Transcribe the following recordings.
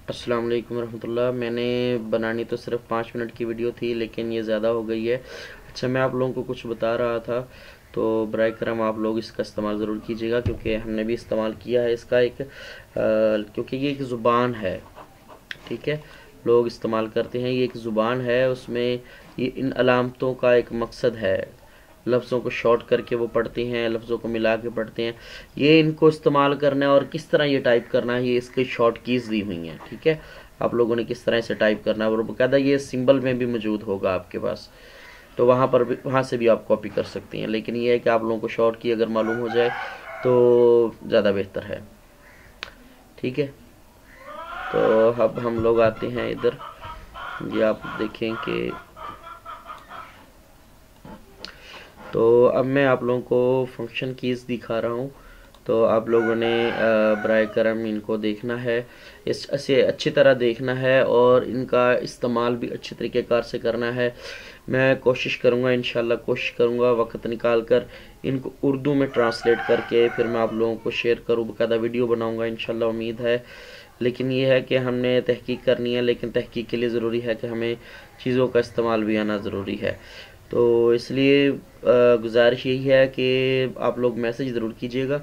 अस्सलाम वालेकुम रहमतुल्लाह। मैंने बनानी तो सिर्फ 5 मिनट की वीडियो थी, लेकिन ये ज़्यादा हो गई है। अच्छा, मैं आप लोगों को कुछ बता रहा था, तो बराए करम आप लोग इसका इस्तेमाल ज़रूर कीजिएगा, क्योंकि हमने भी इस्तेमाल किया है इसका क्योंकि ये एक ज़ुबान है। ठीक है, लोग इस्तेमाल करते हैं, ये एक ज़ुबान है, उसमें ये इन अलामतों का एक मकसद है। लफ्ज़ों को शॉर्ट करके वो पढ़ते हैं, लफ्ज़ों को मिला के पढ़ते हैं। ये इनको इस्तेमाल करना है और किस तरह ये टाइप करना है, ये इसकी शॉर्ट कीज़ दी हुई हैं। ठीक है, आप लोगों ने किस तरह से टाइप करना है, और बाकायदा ये सिंबल में भी मौजूद होगा आपके पास, तो वहाँ पर भी, वहाँ से भी आप कॉपी कर सकते हैं। लेकिन ये है कि आप लोगों को शॉर्ट की अगर मालूम हो जाए तो ज़्यादा बेहतर है। ठीक है, तो अब हम लोग आते हैं इधर। ये आप देखें कि तो अब मैं आप लोगों को फंक्शन कीज़ दिखा रहा हूँ। तो आप लोगों ने बराए करम इनको देखना है, इसे अच्छी तरह देखना है, और इनका इस्तेमाल भी अच्छे तरीक़ेकार से करना है। मैं कोशिश करूँगा, इंशाल्लाह कोशिश करूँगा वक्त निकाल कर इनको उर्दू में ट्रांसलेट करके फिर मैं आप लोगों को शेयर करूँ, बाकायदा वीडियो बनाऊँगा इंशाल्लाह, उम्मीद है। लेकिन ये है कि हमने तहकीक करनी है, लेकिन तहकीक के लिए ज़रूरी है कि हमें चीज़ों का इस्तेमाल भी आना ज़रूरी है। तो इसलिए गुजारिश यही है कि आप लोग मैसेज ज़रूर कीजिएगा,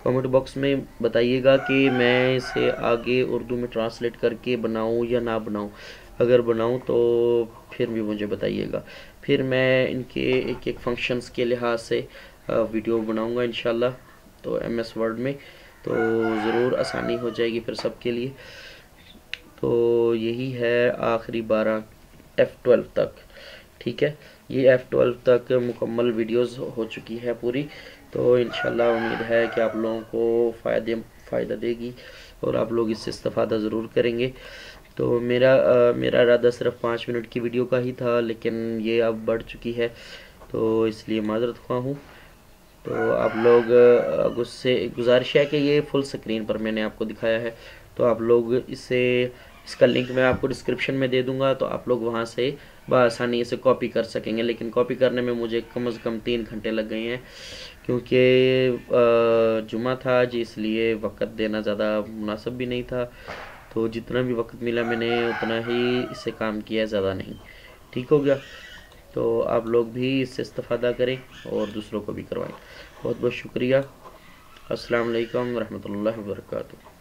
कमेंट बॉक्स में बताइएगा कि मैं इसे आगे उर्दू में ट्रांसलेट करके बनाऊं या ना बनाऊं। अगर बनाऊं तो फिर भी मुझे बताइएगा, फिर मैं इनके एक एक फंक्शंस के लिहाज से वीडियो बनाऊंगा इंशाल्लाह। तो MS वर्ड में तो ज़रूर आसानी हो जाएगी फिर सबके लिए। तो यही है आखिरी 12 F12 तक। ठीक है, ये F12 तक मुकम्मल वीडियोस हो चुकी है पूरी। तो इंशाल्लाह उम्मीद है कि आप लोगों को फ़ायदा देगी और आप लोग इससे इस्तेफ़ादा ज़रूर करेंगे। तो मेरा इरादा सिर्फ 5 मिनट की वीडियो का ही था, लेकिन ये अब बढ़ चुकी है, तो इसलिए माज़रत ख़्वाह हूँ। तो आप लोग गुस्से गुजारिश है कि ये फुल स्क्रीन पर मैंने आपको दिखाया है, तो आप लोग इसका लिंक मैं आपको डिस्क्रिप्शन में दे दूंगा, तो आप लोग वहाँ से बआसानी इसे कॉपी कर सकेंगे। लेकिन कॉपी करने में मुझे कम से कम 3 घंटे लग गए हैं, क्योंकि जुमा था आज, इसलिए वक्त देना ज़्यादा मुनासिब भी नहीं था। तो जितना भी वक्त मिला मैंने उतना ही इससे काम किया, ज़्यादा नहीं। ठीक हो गया, तो आप लोग भी इससे इस्तेफ़ादा करें और दूसरों को भी करवाएं। बहुत बहुत शुक्रिया। अस्सलाम वालेकुम रहमतुल्लाहि व बरकातुहू।